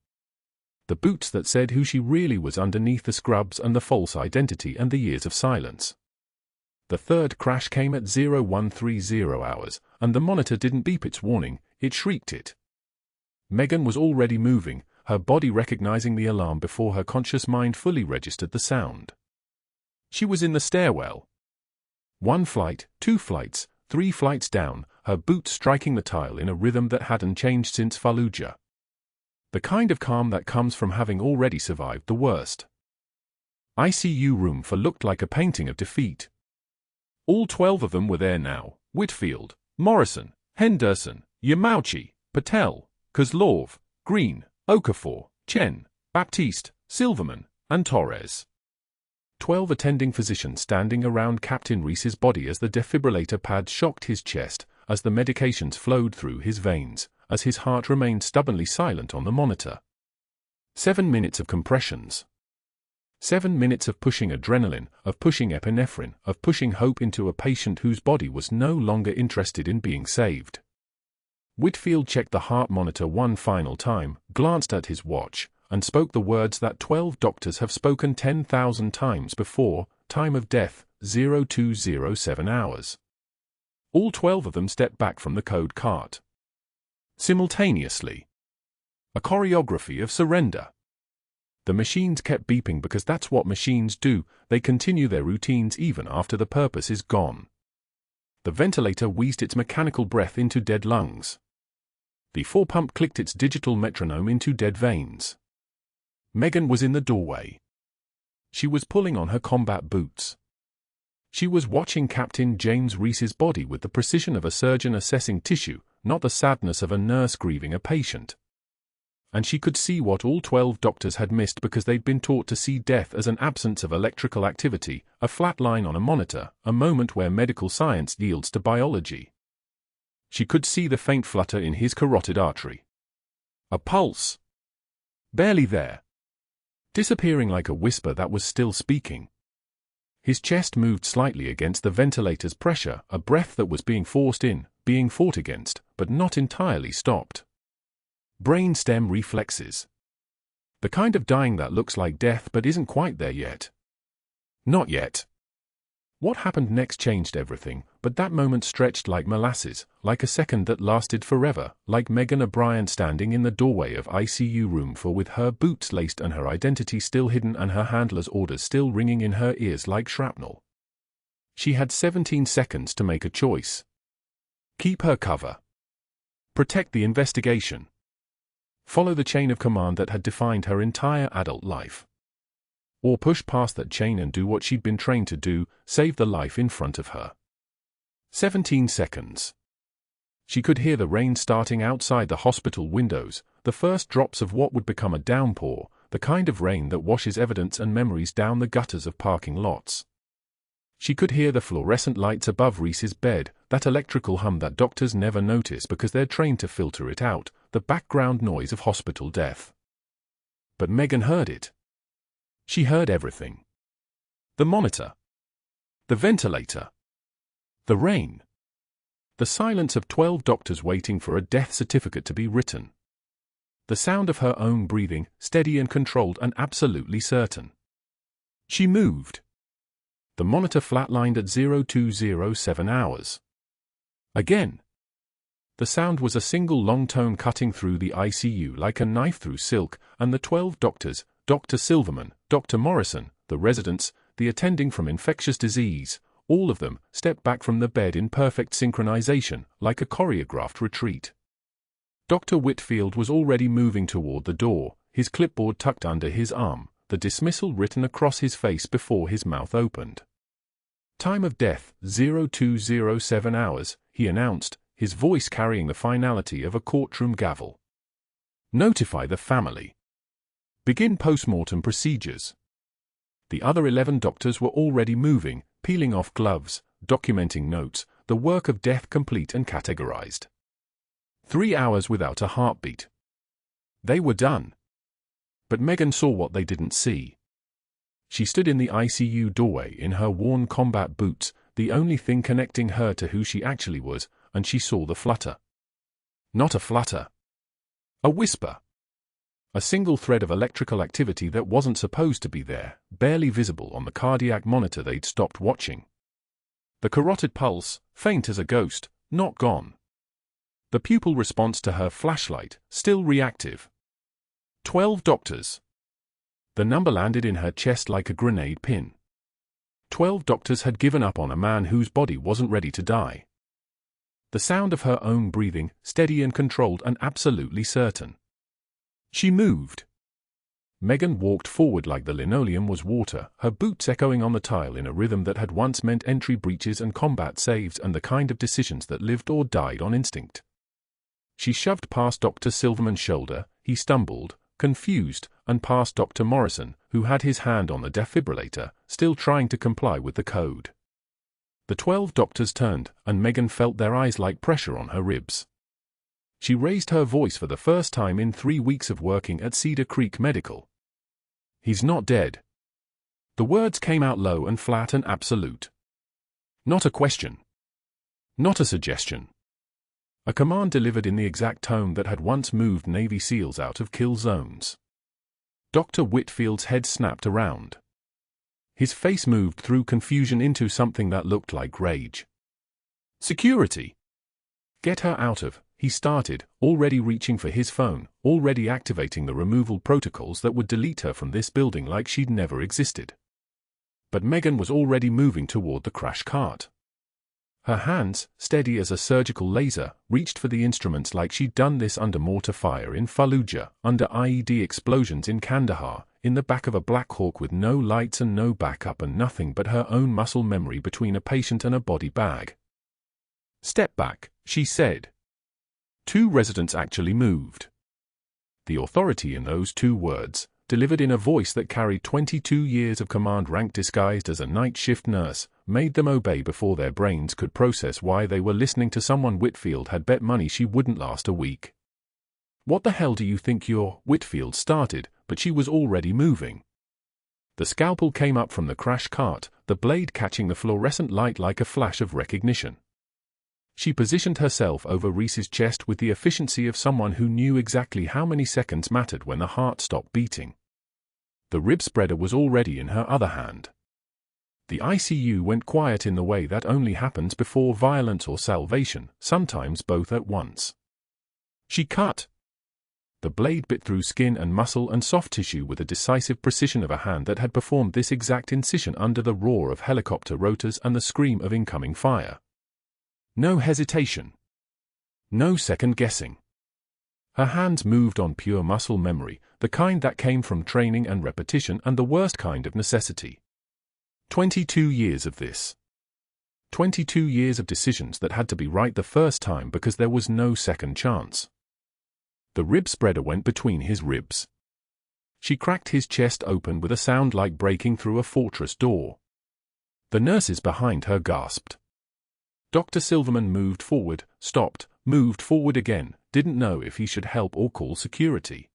The boots that said who she really was underneath the scrubs and the false identity and the years of silence. The third crash came at 0130 hours, and the monitor didn't beep its warning, it shrieked it. Megan was already moving, her body recognizing the alarm before her conscious mind fully registered the sound. She was in the stairwell. 1 flight, 2 flights, 3 flights down, her boots striking the tile in a rhythm that hadn't changed since Fallujah. The kind of calm that comes from having already survived the worst. ICU room for looked like a painting of defeat. All 12 of them were there now, Whitfield, Morrison, Henderson, Yamauchi, Patel, Kozlov, Green, Okafor, Chen, Baptiste, Silverman, and Torres. 12 attending physicians standing around Captain Reese's body as the defibrillator pad shocked his chest, as the medications flowed through his veins, as his heart remained stubbornly silent on the monitor. 7 minutes of compressions. 7 minutes of pushing adrenaline, of pushing epinephrine, of pushing hope into a patient whose body was no longer interested in being saved. Whitfield checked the heart monitor one final time, glanced at his watch, and spoke the words that 12 doctors have spoken 10,000 times before: time of death, 0207 hours. All 12 of them stepped back from the code cart. Simultaneously. A choreography of surrender. The machines kept beeping because that's what machines do, they continue their routines even after the purpose is gone. The ventilator wheezed its mechanical breath into dead lungs. The four-pump clicked its digital metronome into dead veins. Megan was in the doorway. She was pulling on her combat boots. She was watching Captain James Reese's body with the precision of a surgeon assessing tissue, not the sadness of a nurse grieving a patient. And she could see what all 12 doctors had missed because they'd been taught to see death as an absence of electrical activity, a flat line on a monitor, a moment where medical science yields to biology. She could see the faint flutter in his carotid artery. A pulse. Barely there. Disappearing like a whisper that was still speaking. His chest moved slightly against the ventilator's pressure, a breath that was being forced in, being fought against, but not entirely stopped. Brainstem reflexes. The kind of dying that looks like death but isn't quite there yet. Not yet. What happened next changed everything, but that moment stretched like molasses, like a second that lasted forever, like Megan O'Brien standing in the doorway of ICU room 4 with her boots laced and her identity still hidden and her handler's orders still ringing in her ears like shrapnel. She had 17 seconds to make a choice. Keep her cover. Protect the investigation. Follow the chain of command that had defined her entire adult life. Or push past that chain and do what she'd been trained to do, save the life in front of her. 17 seconds. She could hear the rain starting outside the hospital windows, the first drops of what would become a downpour, the kind of rain that washes evidence and memories down the gutters of parking lots. She could hear the fluorescent lights above Reese's bed, that electrical hum that doctors never notice because they're trained to filter it out, the background noise of hospital death. But Megan heard it. She heard everything. The monitor. The ventilator. The rain. The silence of 12 doctors waiting for a death certificate to be written. The sound of her own breathing, steady and controlled and absolutely certain. She moved. The monitor flatlined at 0207 hours. Again. The sound was a single long tone cutting through the ICU like a knife through silk, and the 12 doctors, Dr. Silverman, Dr. Morrison, the residents, the attending from infectious disease, all of them stepped back from the bed in perfect synchronization, like a choreographed retreat. Dr. Whitfield was already moving toward the door, his clipboard tucked under his arm, the dismissal written across his face before his mouth opened. Time of death, 0207 hours, he announced, his voice carrying the finality of a courtroom gavel. Notify the family. Begin post-mortem procedures. The other 11 doctors were already moving, peeling off gloves, documenting notes, the work of death complete and categorized. 3 hours without a heartbeat. They were done. But Megan saw what they didn't see. She stood in the ICU doorway in her worn combat boots, the only thing connecting her to who she actually was, and she saw the flutter. Not a flutter. A whisper. A single thread of electrical activity that wasn't supposed to be there, barely visible on the cardiac monitor they'd stopped watching. The carotid pulse, faint as a ghost, not gone. The pupil response to her flashlight, still reactive. 12 doctors. The number landed in her chest like a grenade pin. 12 doctors had given up on a man whose body wasn't ready to die. The sound of her own breathing, steady and controlled and absolutely certain. She moved. Megan walked forward like the linoleum was water, her boots echoing on the tile in a rhythm that had once meant entry breaches and combat saves and the kind of decisions that lived or died on instinct. She shoved past Dr. Silverman's shoulder, he stumbled, confused, and past Dr. Morrison, who had his hand on the defibrillator, still trying to comply with the code. The 12 doctors turned, and Megan felt their eyes like pressure on her ribs. She raised her voice for the first time in 3 weeks of working at Cedar Creek Medical. "He's not dead." The words came out low and flat and absolute. Not a question. Not a suggestion. A command delivered in the exact tone that had once moved Navy SEALs out of kill zones. Dr. Whitfield's head snapped around. His face moved through confusion into something that looked like rage. "Security! Get her out of," he started, already reaching for his phone, already activating the removal protocols that would delete her from this building like she'd never existed. But Megan was already moving toward the crash cart. Her hands, steady as a surgical laser, reached for the instruments like she'd done this under mortar fire in Fallujah, under IED explosions in Kandahar, in the back of a Black Hawk with no lights and no backup and nothing but her own muscle memory between a patient and a body bag. "Step back," she said. 2 residents actually moved. The authority in those 2 words, delivered in a voice that carried 22 years of command rank disguised as a night shift nurse, made them obey before their brains could process why they were listening to someone Whitfield had bet money she wouldn't last a week. "What the hell do you think you're?" Whitfield started, but she was already moving. The scalpel came up from the crash cart, the blade catching the fluorescent light like a flash of recognition. She positioned herself over Reese's chest with the efficiency of someone who knew exactly how many seconds mattered when the heart stopped beating. The rib spreader was already in her other hand. The ICU went quiet in the way that only happens before violence or salvation, sometimes both at once. She cut. The blade bit through skin and muscle and soft tissue with the decisive precision of a hand that had performed this exact incision under the roar of helicopter rotors and the scream of incoming fire. No hesitation. No second guessing. Her hands moved on pure muscle memory, the kind that came from training and repetition and the worst kind of necessity. 22 years of this. 22 years of decisions that had to be right the first time because there was no second chance. The rib spreader went between his ribs. She cracked his chest open with a sound like breaking through a fortress door. The nurses behind her gasped. Dr. Silverman moved forward, stopped, moved forward again, didn't know if he should help or call security.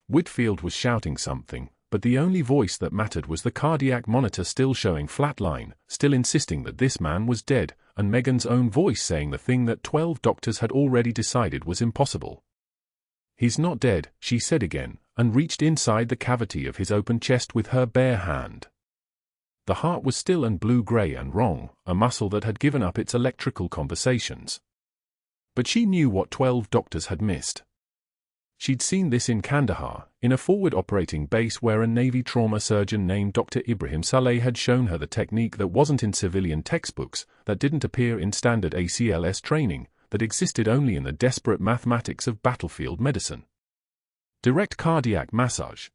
Whitfield was shouting something, but the only voice that mattered was the cardiac monitor still showing flatline, still insisting that this man was dead, and Megan's own voice saying the thing that 12 doctors had already decided was impossible. "He's not dead," she said again, and reached inside the cavity of his open chest with her bare hand. The heart was still and blue-gray and wrong, a muscle that had given up its electrical conversations. But she knew what 12 doctors had missed. She'd seen this in Kandahar, in a forward operating base where a Navy trauma surgeon named Dr. Ibrahim Saleh had shown her the technique that wasn't in civilian textbooks, that didn't appear in standard ACLS training, that existed only in the desperate mathematics of battlefield medicine. Direct cardiac massage.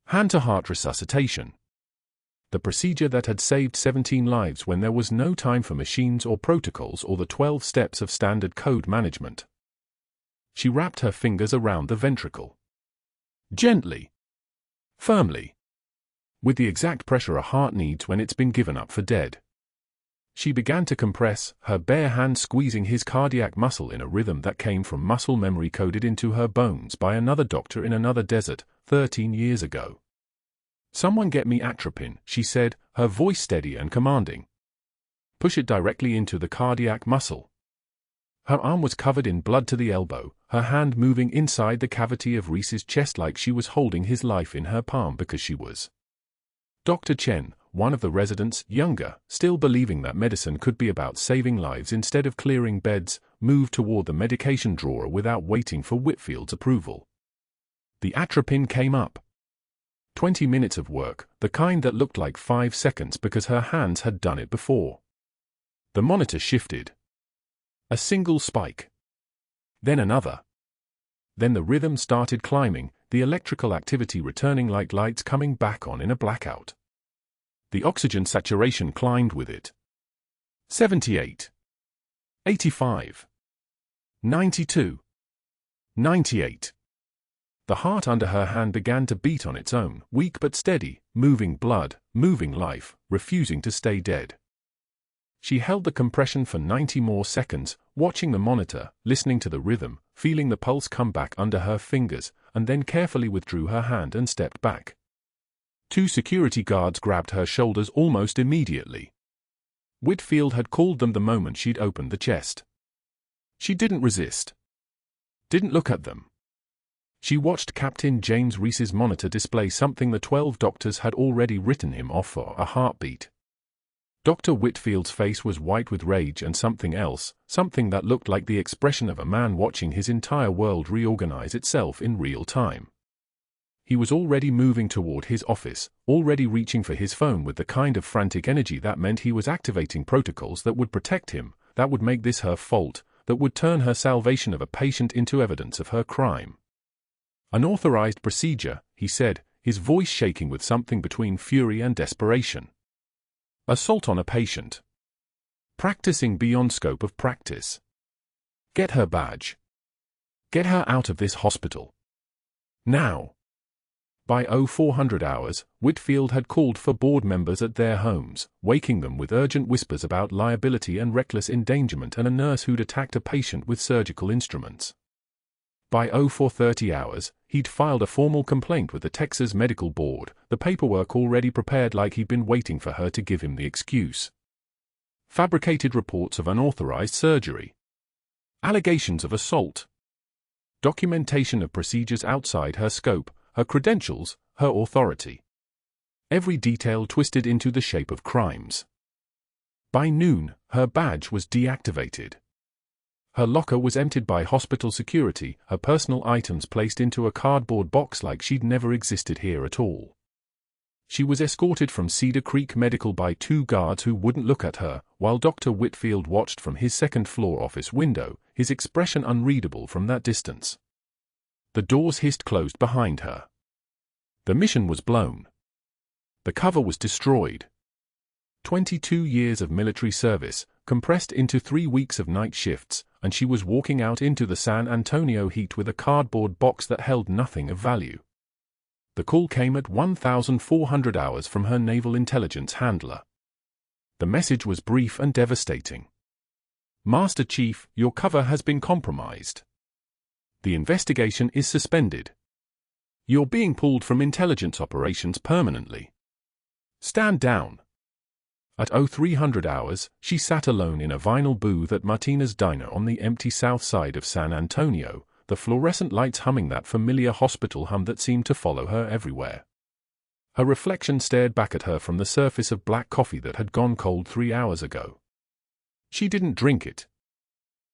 Hand-to-heart resuscitation. The procedure that had saved 17 lives when there was no time for machines or protocols or the 12 steps of standard code management. She wrapped her fingers around the ventricle. Gently. Firmly. With the exact pressure a heart needs when it's been given up for dead. She began to compress, her bare hand squeezing his cardiac muscle in a rhythm that came from muscle memory coded into her bones by another doctor in another desert, 13 years ago. "Someone get me atropine," she said, her voice steady and commanding. "Push it directly into the cardiac muscle." Her arm was covered in blood to the elbow, her hand moving inside the cavity of Reese's chest like she was holding his life in her palm because she was. Dr. Chen, one of the residents, younger, still believing that medicine could be about saving lives instead of clearing beds, moved toward the medication drawer without waiting for Whitfield's approval. The atropine came up. 20 minutes of work, the kind that looked like 5 seconds because her hands had done it before. The monitor shifted. A single spike. Then another. Then the rhythm started climbing, the electrical activity returning like lights coming back on in a blackout. The oxygen saturation climbed with it. 78. 85. 92. 98. The heart under her hand began to beat on its own, weak but steady, moving blood, moving life, refusing to stay dead. She held the compression for 90 more seconds, watching the monitor, listening to the rhythm, feeling the pulse come back under her fingers, and then carefully withdrew her hand and stepped back. 2 security guards grabbed her shoulders almost immediately. Whitfield had called them the moment she'd opened the chest. She didn't resist. Didn't look at them. She watched Captain James Reese's monitor display something the 12 doctors had already written him off for: a heartbeat. Dr. Whitfield's face was white with rage and something else, something that looked like the expression of a man watching his entire world reorganize itself in real time. He was already moving toward his office, already reaching for his phone with the kind of frantic energy that meant he was activating protocols that would protect him, that would make this her fault, that would turn her salvation of a patient into evidence of her crime. "Unauthorized procedure," he said, his voice shaking with something between fury and desperation. "Assault on a patient. Practicing beyond scope of practice. Get her badge. Get her out of this hospital. Now." By 0400 hours, Whitfield had called for board members at their homes, waking them with urgent whispers about liability and reckless endangerment and a nurse who'd attacked a patient with surgical instruments. By 0430 hours, he'd filed a formal complaint with the Texas Medical Board, the paperwork already prepared like he'd been waiting for her to give him the excuse. Fabricated reports of unauthorized surgery. Allegations of assault. Documentation of procedures outside her scope, her credentials, her authority. Every detail twisted into the shape of crimes. By noon, her badge was deactivated. Her locker was emptied by hospital security, her personal items placed into a cardboard box like she'd never existed here at all. She was escorted from Cedar Creek Medical by 2 guards who wouldn't look at her, while Dr. Whitfield watched from his second-floor office window, his expression unreadable from that distance. The doors hissed closed behind her. The mission was blown. The cover was destroyed. 22 years of military service, compressed into 3 weeks of night shifts, and she was walking out into the San Antonio heat with a cardboard box that held nothing of value. The call came at 1400 hours from her naval intelligence handler. The message was brief and devastating. "Master Chief, your cover has been compromised. The investigation is suspended. You're being pulled from intelligence operations permanently. Stand down." At 0300 hours, she sat alone in a vinyl booth at Martina's Diner on the empty south side of San Antonio, the fluorescent lights humming that familiar hospital hum that seemed to follow her everywhere. Her reflection stared back at her from the surface of black coffee that had gone cold 3 hours ago. She didn't drink it.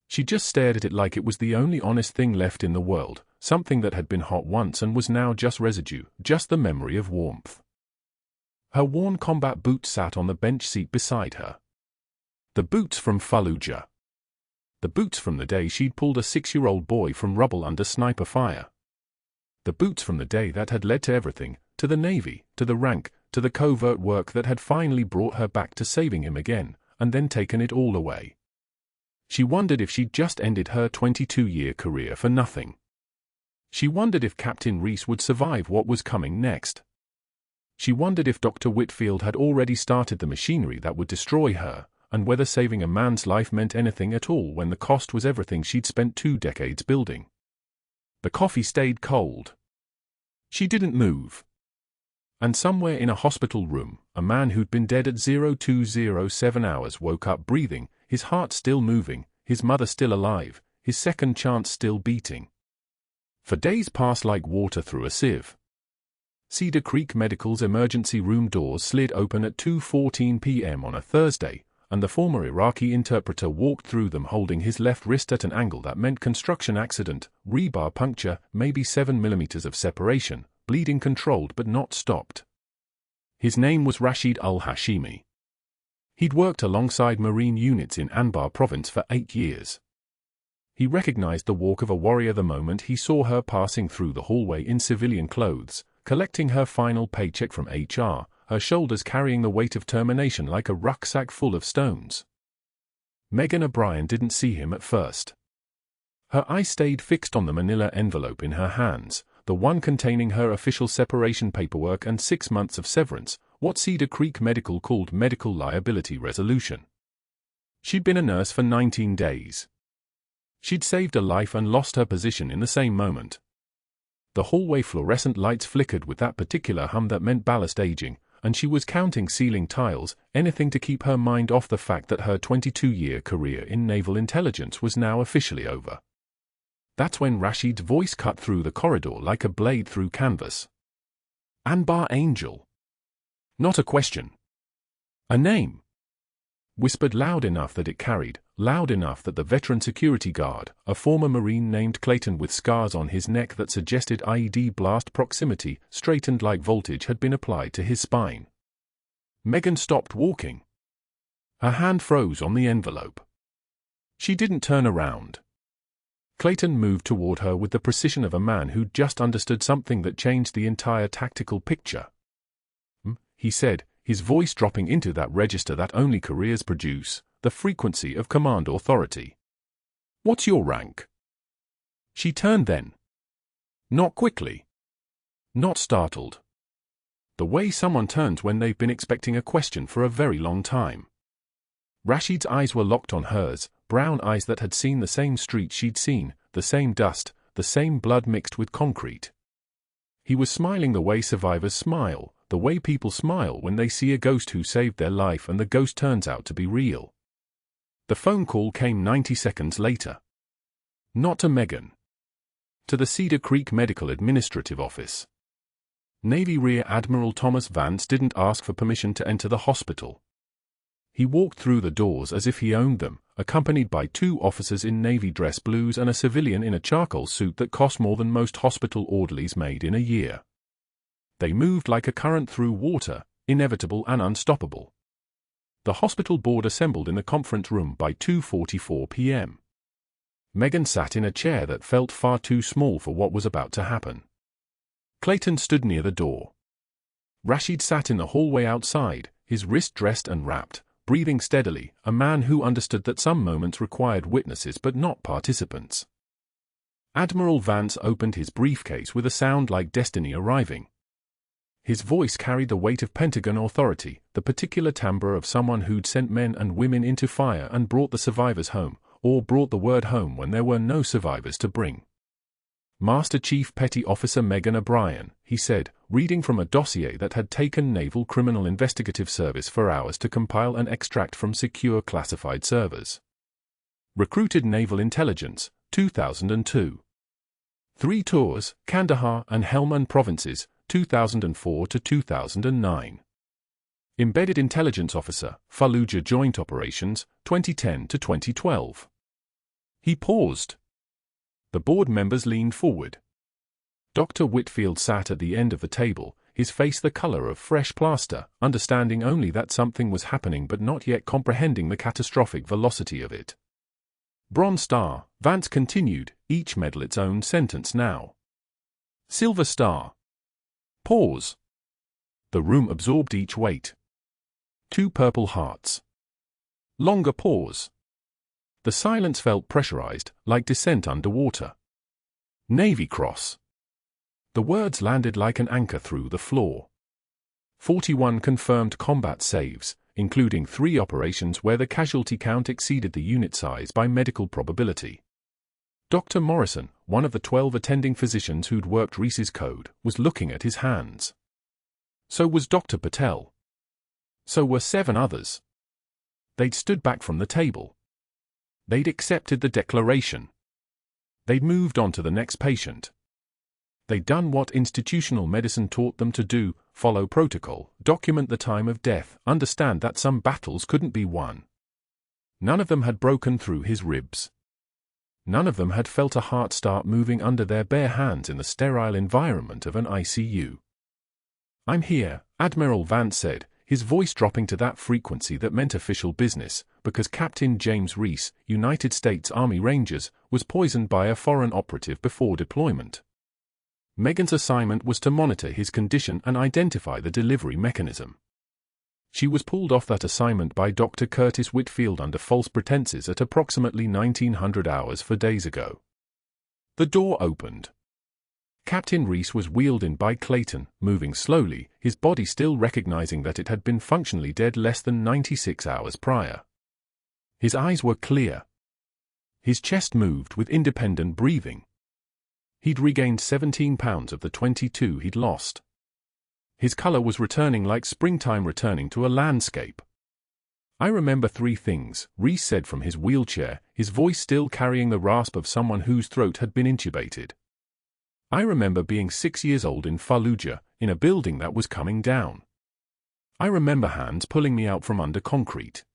She just stared at it like it was the only honest thing left in the world, something that had been hot once and was now just residue, just the memory of warmth. Her worn combat boots sat on the bench seat beside her. The boots from Fallujah. The boots from the day she'd pulled a 6-year-old boy from rubble under sniper fire. The boots from the day that had led to everything, to the Navy, to the rank, to the covert work that had finally brought her back to saving him again, and then taken it all away. She wondered if she'd just ended her 22-year career for nothing. She wondered if Captain Reese would survive what was coming next. She wondered if Dr. Whitfield had already started the machinery that would destroy her, and whether saving a man's life meant anything at all when the cost was everything she'd spent 2 decades building. The coffee stayed cold. She didn't move. And somewhere in a hospital room, a man who'd been dead at 0207 hours woke up breathing, his heart still moving, his mother still alive, his second chance still beating. For days passed like water through a sieve. Cedar Creek Medical's emergency room doors slid open at 2:14 p.m. on a Thursday, and the former Iraqi interpreter walked through them holding his left wrist at an angle that meant construction accident, rebar puncture, maybe 7 millimeters of separation, bleeding controlled but not stopped. His name was Rashid al-Hashimi. He'd worked alongside Marine units in Anbar province for 8 years. He recognized the walk of a warrior the moment he saw her passing through the hallway in civilian clothes, collecting her final paycheck from HR, her shoulders carrying the weight of termination like a rucksack full of stones. Megan O'Brien didn't see him at first. Her eyes stayed fixed on the manila envelope in her hands, the one containing her official separation paperwork and 6 months of severance, what Cedar Creek Medical called medical liability resolution. She'd been a nurse for 19 days. She'd saved a life and lost her position in the same moment. The hallway fluorescent lights flickered with that particular hum that meant ballast aging, and she was counting ceiling tiles, anything to keep her mind off the fact that her 22-year career in naval intelligence was now officially over. That's when Rashid's voice cut through the corridor like a blade through canvas. Anbar Angel. Not a question. A name. Whispered loud enough that it carried, loud enough that the veteran security guard, a former Marine named Couldnt with scars on his neck that suggested IED blast proximity, straightened like voltage had been applied to his spine. Megan stopped walking. Her hand froze on the envelope. She didn't turn around. Clayton moved toward her with the precision of a man who'd just understood something that changed the entire tactical picture. He said, his voice dropping into that register that only careers produce, the frequency of command authority. What's your rank? She turned then. Not quickly. Not startled. The way someone turns when they've been expecting a question for a very long time. Rashid's eyes were locked on hers, brown eyes that had seen the same street she'd seen, the same dust, the same blood mixed with concrete. He was smiling the way survivors smile, the way people smile when they see a ghost who saved their life and the ghost turns out to be real. The phone call came 90 seconds later. Not to Megan. To the Cedar Creek Medical Administrative Office. Navy Rear Admiral Thomas Vance didn't ask for permission to enter the hospital. He walked through the doors as if he owned them, accompanied by 2 officers in Navy dress blues and a civilian in a charcoal suit that cost more than most hospital orderlies made in a year. They moved like a current through water, inevitable and unstoppable. The hospital board assembled in the conference room by 2:44 p.m. Megan sat in a chair that felt far too small for what was about to happen. Clayton stood near the door. Rashid sat in the hallway outside, his wrist dressed and wrapped, breathing steadily, a man who understood that some moments required witnesses but not participants. Admiral Vance opened his briefcase with a sound like destiny arriving. His voice carried the weight of Pentagon authority, the particular timbre of someone who'd sent men and women into fire and brought the survivors home, or brought the word home when there were no survivors to bring. Master Chief Petty Officer Megan O'Brien, he said, reading from a dossier that had taken Naval Criminal Investigative Service for hours to compile and extract from secure classified servers. Recruited Naval Intelligence, 2002. 3 tours, Kandahar and Helmand Provinces, 2004 to 2009. Embedded Intelligence Officer, Fallujah Joint Operations, 2010 to 2012. He paused. The board members leaned forward. Dr. Whitfield sat at the end of the table, his face the color of fresh plaster, understanding only that something was happening but not yet comprehending the catastrophic velocity of it. Bronze Star, Vance continued, each medal its own sentence now. Silver Star. Pause. The room absorbed each weight. 2 Purple Hearts. Longer pause. The silence felt pressurized, like descent underwater. Navy Cross. The words landed like an anchor through the floor. 41 confirmed combat saves, including 3 operations where the casualty count exceeded the unit size by medical probability. Dr. Morrison, one of the 12 attending physicians who'd worked Reese's code, was looking at his hands. So was Dr. Patel. So were 7 others. They'd stood back from the table. They'd accepted the declaration. They'd moved on to the next patient. They'd done what institutional medicine taught them to do, follow protocol, document the time of death, understand that some battles couldn't be won. None of them had broken through his ribs. None of them had felt a heart start moving under their bare hands in the sterile environment of an ICU. "I'm here," Admiral Vance said, his voice dropping to that frequency that meant official business, because Captain James Reese, United States Army Rangers, was poisoned by a foreign operative before deployment. Megan's assignment was to monitor his condition and identify the delivery mechanism. She was pulled off that assignment by Dr. Curtis Whitfield under false pretenses at approximately 1900 hours 4 days ago. The door opened. Captain Reese was wheeled in by Clayton, moving slowly, his body still recognizing that it had been functionally dead less than 96 hours prior. His eyes were clear. His chest moved with independent breathing. He'd regained 17 pounds of the 22 he'd lost. His color was returning like springtime returning to a landscape. "I remember 3 things," Reese said from his wheelchair, his voice still carrying the rasp of someone whose throat had been intubated. "I remember being 6 years old in Fallujah, in a building that was coming down. I remember hands pulling me out from under concrete.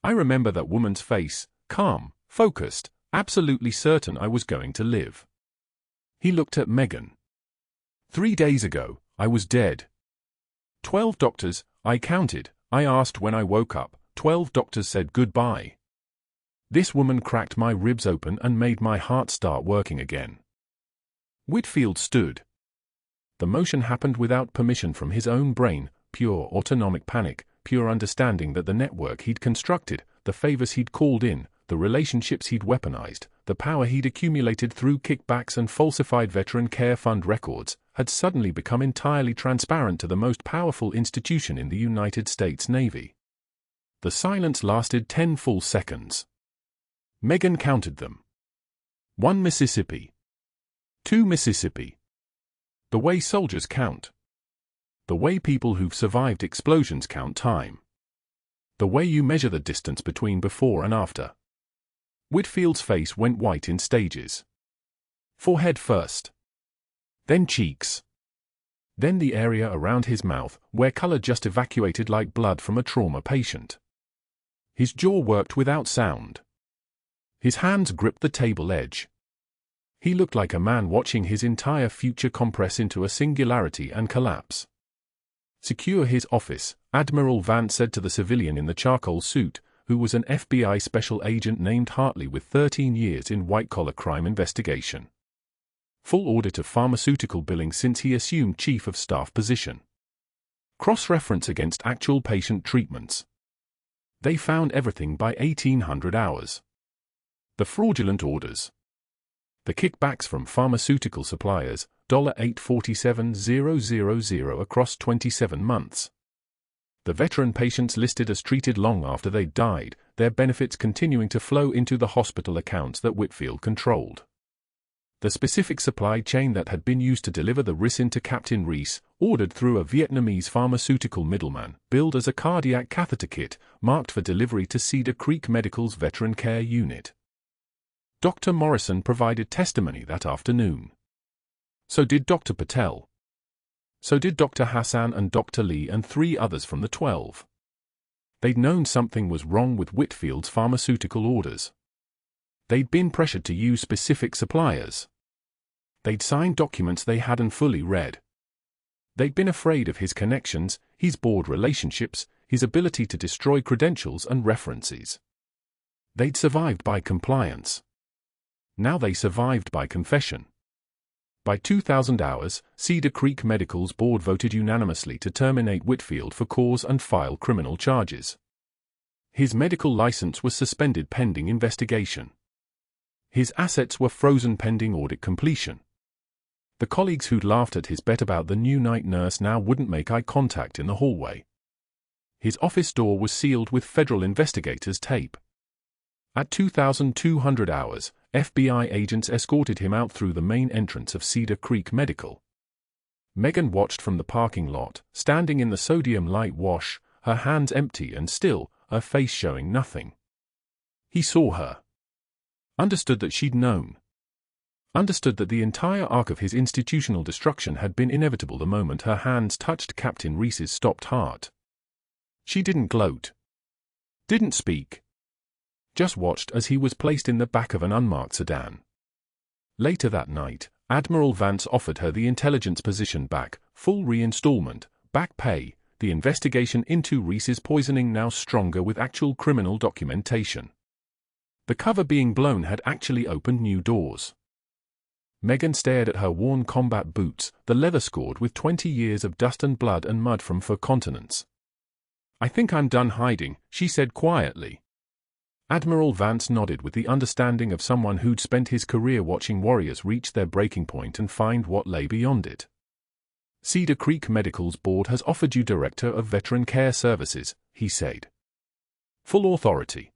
I remember that woman's face, calm, focused, absolutely certain I was going to live." He looked at Megan. 3 days ago, I was dead. 12 doctors, I counted. I asked when I woke up. 12 doctors said goodbye. This woman cracked my ribs open and made my heart start working again. Whitfield stood. The motion happened without permission from his own brain, pure autonomic panic, pure understanding that the network he'd constructed, the favors he'd called in, the relationships he'd weaponized, the power he'd accumulated through kickbacks and falsified veteran care fund records, had suddenly become entirely transparent to the most powerful institution in the United States Navy. The silence lasted 10 full seconds. Megan counted them. 1 Mississippi. 2 Mississippi. The way soldiers count. The way people who've survived explosions count time. The way you measure the distance between before and after. Whitfield's face went white in stages. Forehead first. Then cheeks. Then the area around his mouth, where color just evacuated like blood from a trauma patient. His jaw worked without sound. His hands gripped the table edge. He looked like a man watching his entire future compress into a singularity and collapse. "Secure his office," Admiral Vance said to the civilian in the charcoal suit, who was an FBI special agent named Hartley with 13 years in white-collar crime investigation. Full audit of pharmaceutical billing since he assumed chief of staff position. Cross-reference against actual patient treatments. They found everything by 1800 hours. The fraudulent orders. The kickbacks from pharmaceutical suppliers, $847,000 across 27 months. The veteran patients listed as treated long after they died, their benefits continuing to flow into the hospital accounts that Whitfield controlled. The specific supply chain that had been used to deliver the resin to Captain Reese, ordered through a Vietnamese pharmaceutical middleman, billed as a cardiac catheter kit, marked for delivery to Cedar Creek Medical's Veteran Care Unit. Dr. Morrison provided testimony that afternoon. So did Dr. Patel. So did Dr. Hassan and Dr. Lee and 3 others from the 12. They'd known something was wrong with Whitfield's pharmaceutical orders. They'd been pressured to use specific suppliers. They'd signed documents they hadn't fully read. They'd been afraid of his connections, his board relationships, his ability to destroy credentials and references. They'd survived by compliance. Now they survived by confession. By 2,000 hours, Cedar Creek Medical's board voted unanimously to terminate Whitfield for cause and file criminal charges. His medical license was suspended pending investigation. His assets were frozen pending audit completion. The colleagues who'd laughed at his bet about the new night nurse now wouldn't make eye contact in the hallway. His office door was sealed with federal investigators' tape. At 2,200 hours, FBI agents escorted him out through the main entrance of Cedar Creek Medical. Megan watched from the parking lot, standing in the sodium light wash, her hands empty and still, her face showing nothing. He saw her. Understood that she'd known. Understood that the entire arc of his institutional destruction had been inevitable the moment her hands touched Captain Reese's stopped heart. She didn't gloat. Didn't speak. Just watched as he was placed in the back of an unmarked sedan. Later that night, Admiral Vance offered her the intelligence position back, full reinstallment, back pay, the investigation into Reese's poisoning now stronger with actual criminal documentation. The cover being blown had actually opened new doors. Megan stared at her worn combat boots, the leather scored with 20 years of dust and blood and mud from 4 continents. "I think I'm done hiding," she said quietly. Admiral Vance nodded with the understanding of someone who'd spent his career watching warriors reach their breaking point and find what lay beyond it. Cedar Creek Medical's board has offered you Director of Veteran Care Services, he said. Full authority.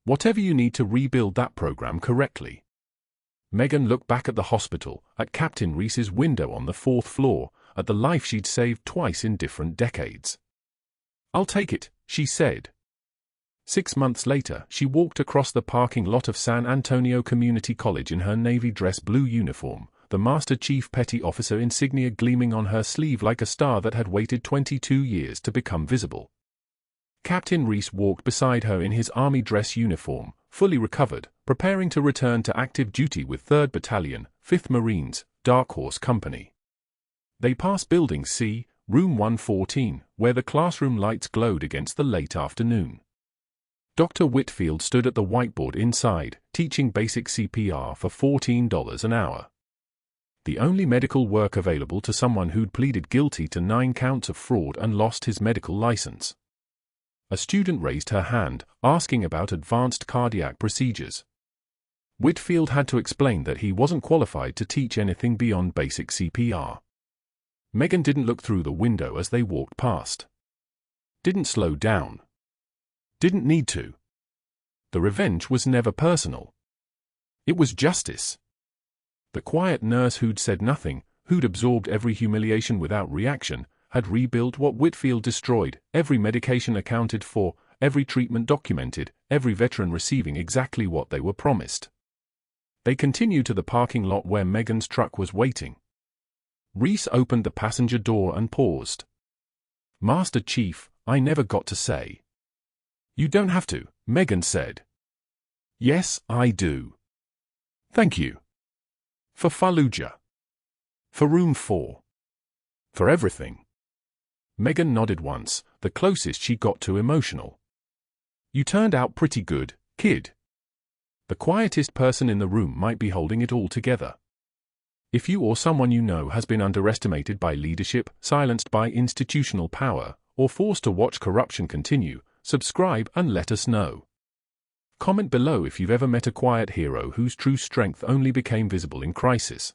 Whatever you need to rebuild that program correctly. Megan looked back at the hospital, at Captain Reese's window on the 4th floor, at the life she'd saved twice in different decades. I'll take it, she said. 6 months later, she walked across the parking lot of San Antonio Community College in her navy dress blue uniform, the Master Chief Petty Officer insignia gleaming on her sleeve like a star that had waited 22 years to become visible. Captain Reese walked beside her in his army dress uniform, fully recovered, preparing to return to active duty with 3rd Battalion, 5th Marines, Dark Horse Company. They passed Building C, Room 114, where the classroom lights glowed against the late afternoon. Dr. Whitfield stood at the whiteboard inside, teaching basic CPR for $14 an hour. The only medical work available to someone who'd pleaded guilty to 9 counts of fraud and lost his medical license. A student raised her hand, asking about advanced cardiac procedures. Whitfield had to explain that he wasn't qualified to teach anything beyond basic CPR. Megan didn't look through the window as they walked past. Didn't slow down. Didn't need to. The revenge was never personal. It was justice. The quiet nurse who'd said nothing, who'd absorbed every humiliation without reaction, had rebuilt what Whitfield destroyed, every medication accounted for, every treatment documented, every veteran receiving exactly what they were promised. They continued to the parking lot where Megan's truck was waiting. Reese opened the passenger door and paused. Master Chief, I never got to say. You don't have to, Megan said. Yes, I do. Thank you. For Fallujah. For Room 4. For everything. Megan nodded once, the closest she got to emotional. You turned out pretty good, kid. The quietest person in the room might be holding it all together. If you or someone you know has been underestimated by leadership, silenced by institutional power, or forced to watch corruption continue, subscribe and let us know. Comment below if you've ever met a quiet hero whose true strength only became visible in crisis.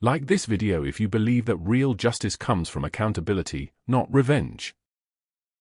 Like this video if you believe that real justice comes from accountability, not revenge.